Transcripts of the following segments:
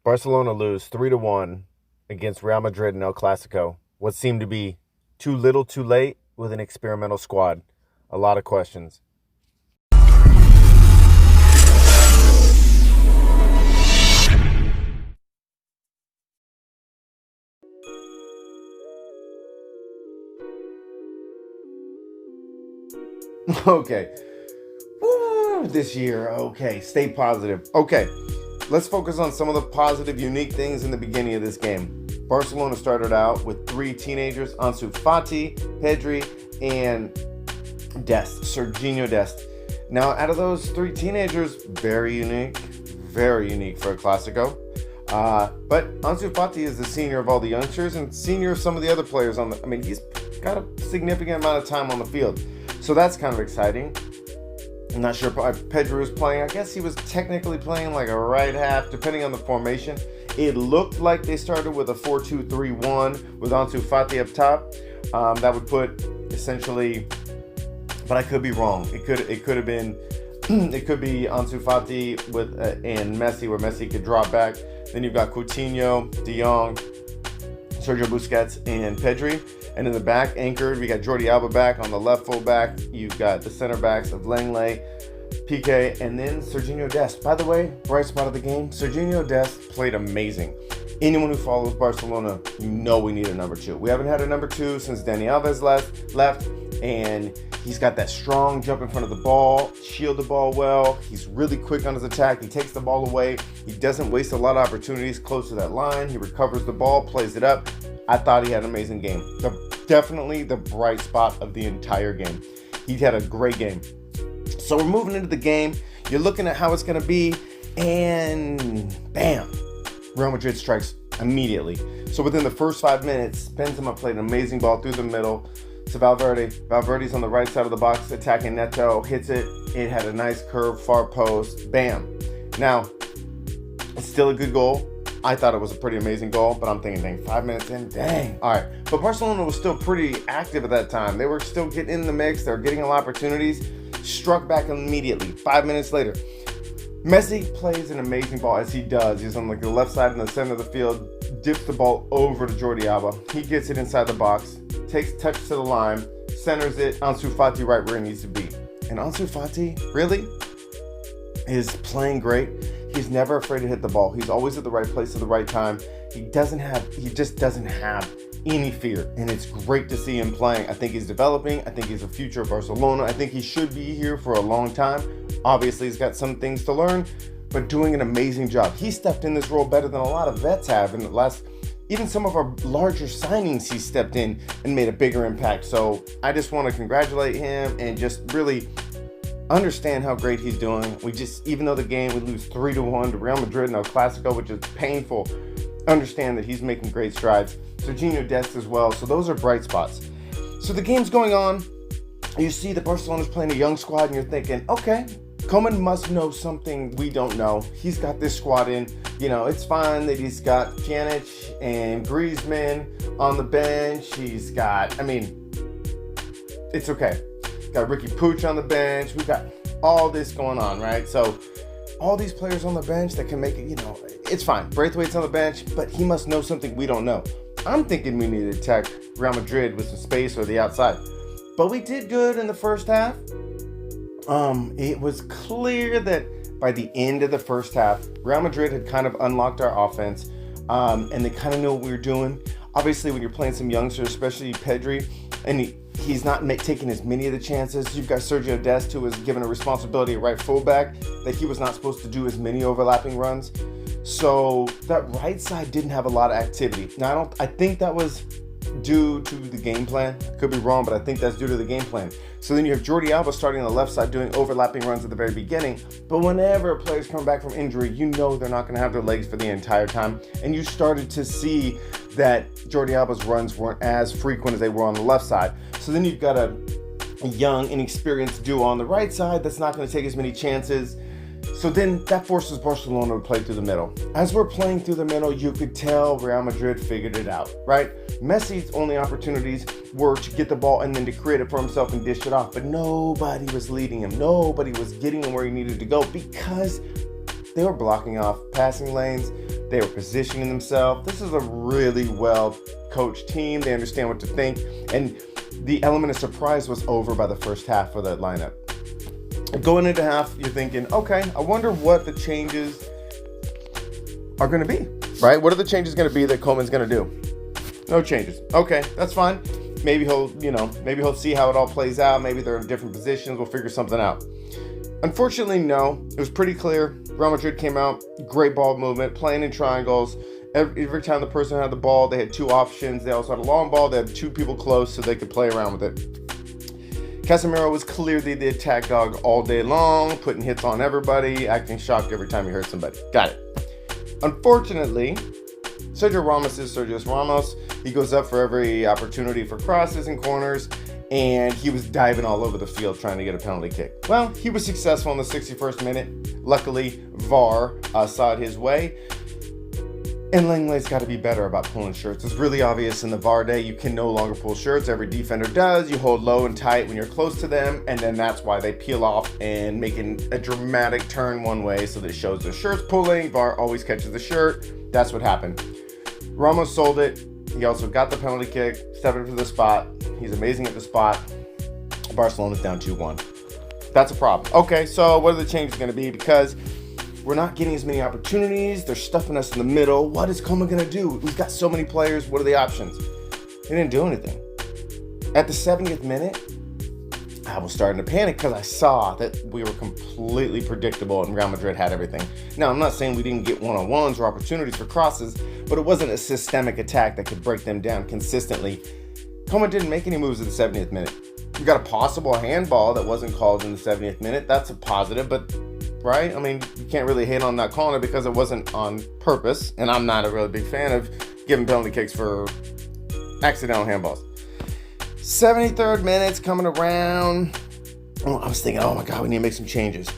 Barcelona lose 3-1 against Real Madrid in El Clasico. What seemed to be too little too late with an experimental squad. A lot of questions. Okay. Woo, this year. Okay. Stay positive. Okay. Let's focus on some of the positive, unique things in the beginning of this game. Barcelona started out with three teenagers, Ansu Fati, Pedri, and Dest, Serginho Dest. Now, out of those three teenagers, very unique for a Clasico. But Ansu Fati is the senior of all the youngsters and senior of some of the other players on the. I mean, he's got a significant amount of time on the field, so that's kind of exciting. I'm not sure if Pedro was playing. I guess he was technically playing like a right half, depending on the formation. It looked like they started with a 4-2-3-1 with Ansu Fati up top. That would put essentially, but I could be wrong. It could have been, it could be Ansu Fati with and Messi, where Messi could drop back. Then you've got Coutinho, De Jong, Sergio Busquets, and Pedri. And in the back, anchored, we got Jordi Alba back on the left full back. You've got the center backs of Langley, Piqué, and then Serginho Dest. By the way, bright spot of the game, Serginho Dest played amazing. Anyone who follows Barcelona, you know we need a number two. We haven't had a number two since Dani Alves left, and he's got that strong jump in front of the ball, shield the ball well. He's really quick on his attack. He takes the ball away. He doesn't waste a lot of opportunities close to that line. He recovers the ball, plays it up. I thought he had an amazing game. Definitely the bright spot of the entire game. He had a great game. So we're moving into the game. You're looking at how it's going to be, and bam, Real Madrid strikes immediately. So within the first 5 minutes, Benzema played an amazing ball through the middle to Valverde. Valverde's on the right side of the box attacking Neto, hits it. It had a nice curve, far post, bam. Now, it's still a good goal. I thought it was a pretty amazing goal, but I'm thinking, dang, 5 minutes in, dang. All right, but Barcelona was still pretty active at that time. They were still getting in the mix. They were getting a lot of opportunities. Struck back immediately. 5 minutes later, Messi plays an amazing ball, as he does. He's on like the left side in the center of the field, dips the ball over to Jordi Alba. He gets it inside the box, takes touch to the line, centers it, Ansu Fati right where he needs to be. And Ansu Fati, really, is playing great. He's never afraid to hit the ball. He's always at the right place at the right time. He just doesn't have any fear, and it's great to see him playing. I think he's developing. I think he's a future of Barcelona. I think he should be here for a long time. Obviously, he's got some things to learn, but doing an amazing job. He stepped in this role better than a lot of vets have in the last, even some of our larger signings, he stepped in and made a bigger impact. So I just want to congratulate him and just really understand how great he's doing. Even though the game, we lose 3-1 to Real Madrid in El Clasico, which is painful, understand that he's making great strides. Serginho Dest as well. So those are bright spots. So the game's going on. You see that Barcelona's playing a young squad, and you're thinking, okay, Koeman must know something we don't know. He's got this squad in. You know, it's fine that he's got Pjanic and Griezmann on the bench. He's got, it's okay. Got Ricky Puig on the bench. We've got all this going on, right? So all these players on the bench that can make it, it's fine. Braithwaite's on the bench, but he must know something we don't know. I'm thinking we need to attack Real Madrid with some space or the outside. But we did good in the first half. It was clear that by the end of the first half, Real Madrid had kind of unlocked our offense, and they kind of knew what we were doing. Obviously, when you're playing some youngsters, especially Pedri, and he's not taking as many of the chances. You've got Sergio Dest, who was given a responsibility at right fullback that he was not supposed to do as many overlapping runs. So that right side didn't have a lot of activity. Now, I think that was due to the game plan. I could be wrong, but I think that's due to the game plan. So then you have Jordi Alba starting on the left side doing overlapping runs at the very beginning. But whenever a player's coming back from injury, you know they're not going to have their legs for the entire time. And you started to see that Jordi Alba's runs weren't as frequent as they were on the left side. So then you've got a young, inexperienced duo on the right side that's not going to take as many chances. So then that forces Barcelona to play through the middle. As we're playing through the middle, you could tell Real Madrid figured it out, right? Messi's only opportunities were to get the ball and then to create it for himself and dish it off. But nobody was leading him. Nobody was getting him where he needed to go because they were blocking off passing lanes. They were positioning themselves. This is a really well coached team. They understand what to think. And the element of surprise was over by the first half for that lineup. Going into half, you're thinking, okay, I wonder what the changes are going to be, right? What are the changes going to be that Koeman's going to do? No changes. Okay, that's fine. Maybe he'll see how it all plays out. Maybe they're in different positions. We'll figure something out. Unfortunately, no. It was pretty clear. Real Madrid came out, great ball movement, playing in triangles. Every time the person had the ball, they had two options. They also had a long ball. They had two people close so they could play around with it. Casemiro was clearly the attack dog all day long, putting hits on everybody, acting shocked every time he hurt somebody. Got it. Unfortunately, Sergio Ramos. He goes up for every opportunity for crosses and corners, and he was diving all over the field trying to get a penalty kick. Well, he was successful in the 61st minute. Luckily, VAR saw it his way. And Langley's got to be better about pulling shirts. It's really obvious in the VAR day, you can no longer pull shirts. Every defender does. You hold low and tight when you're close to them, and then that's why they peel off and making a dramatic turn one way so that it shows the shirt's pulling. VAR always catches the shirt. That's what happened. Ramos sold it. He also got the penalty kick, stepped into the spot. He's amazing at the spot. Barcelona's down 2-1. That's a problem. Okay, so what are the changes going to be? Because we're not getting as many opportunities. They're stuffing us in the middle. What is Koeman going to do? We've got so many players. What are the options? He didn't do anything. At the 70th minute, I was starting to panic because I saw that we were completely predictable and Real Madrid had everything. Now, I'm not saying we didn't get one-on-ones or opportunities for crosses, but it wasn't a systemic attack that could break them down consistently. Koeman didn't make any moves at the 70th minute. We got a possible handball that wasn't called in the 70th minute. That's a positive, but right? I mean, you can't really hate on not calling it because it wasn't on purpose, and I'm not a really big fan of giving penalty kicks for accidental handballs. 73rd minute's coming around. Oh, I was thinking, oh my God, we need to make some changes.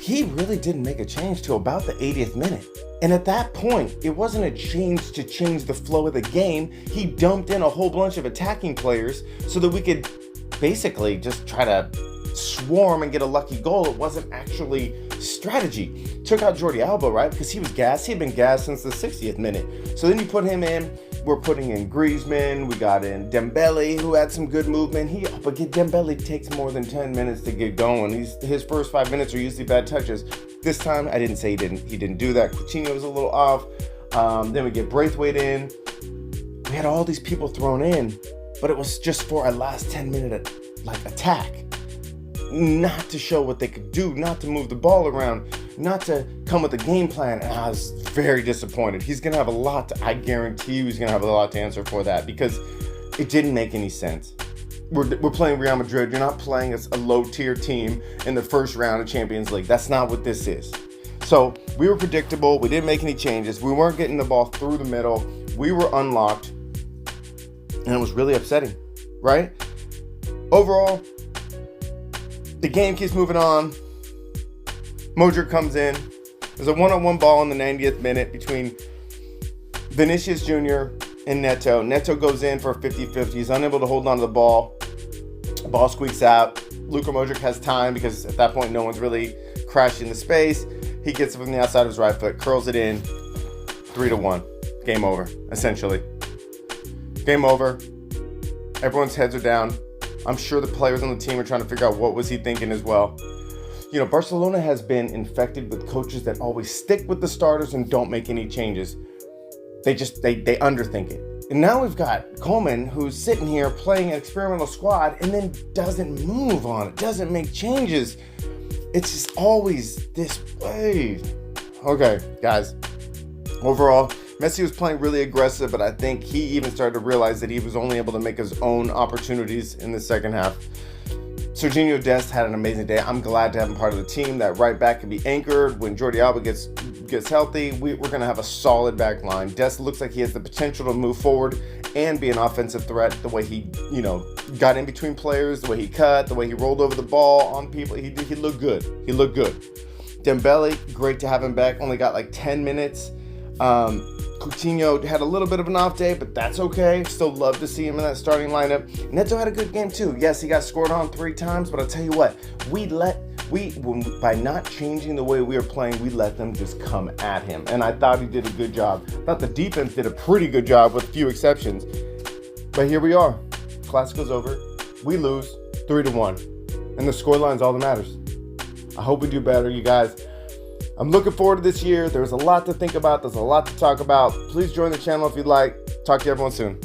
He really didn't make a change till about the 80th minute. And at that point, it wasn't a change to change the flow of the game. He dumped in a whole bunch of attacking players so that we could basically just try to swarm and get a lucky goal. It wasn't actually strategy. Took out Jordi Alba, right? Because he was gassed. He had been gassed since the 60th minute. So then you put him in. We're putting in Griezmann. We got in Dembele, who had some good movement. But Dembele takes more than 10 minutes to get going. His first 5 minutes are usually bad touches. This time, I didn't say he didn't do that. Coutinho was a little off. Then we get Braithwaite in. We had all these people thrown in, but it was just for a last 10-minute attack. Not to show what they could do, not to move the ball around, not to come with a game plan. And I was very disappointed. He's going to have I guarantee you he's going to have a lot to answer for that because it didn't make any sense. We're playing Real Madrid. You're not playing a low-tier team in the first round of Champions League. That's not what this is. So we were predictable. We didn't make any changes. We weren't getting the ball through the middle. We were unlocked. And it was really upsetting, right? Overall, the game keeps moving on. Modric comes in. There's a one-on-one ball in the 90th minute between Vinicius Jr. and Neto. Neto goes in for a 50-50. He's unable to hold on to the ball. The ball squeaks out. Luka Modric has time because at that point no one's really crashing the space. He gets it from the outside of his right foot, curls it in. 3-1. Game over, essentially. Game over. Everyone's heads are down. I'm sure the players on the team are trying to figure out what was he thinking as well. You know, Barcelona has been infected with coaches that always stick with the starters and don't make any changes. They underthink it. And now we've got Koeman, who's sitting here playing an experimental squad and then doesn't move on it, doesn't make changes. It's just always this way. Okay, guys. Overall, Messi was playing really aggressive, but I think he even started to realize that he was only able to make his own opportunities in the second half. Serginho Dest had an amazing day. I'm glad to have him part of the team. That right back can be anchored. When Jordi Alba gets healthy, we're going to have a solid back line. Dest looks like he has the potential to move forward and be an offensive threat. The way he, got in between players, the way he cut, the way he rolled over the ball on people, he looked good. He looked good. Dembele, great to have him back. Only got like 10 minutes. Coutinho had a little bit of an off day, but that's okay. Still love to see him in that starting lineup. Neto had a good game too. Yes, he got scored on 3 times, but I'll tell you what, we let By not changing the way we are playing, we let them just come at him. And I thought he did a good job. I thought the defense did a pretty good job with a few exceptions. But here we are. Classico's over. We lose 3-1. And the scoreline's all that matters. I hope we do better, you guys. I'm looking forward to this year. There's a lot to think about. There's a lot to talk about. Please join the channel if you'd like. Talk to everyone soon.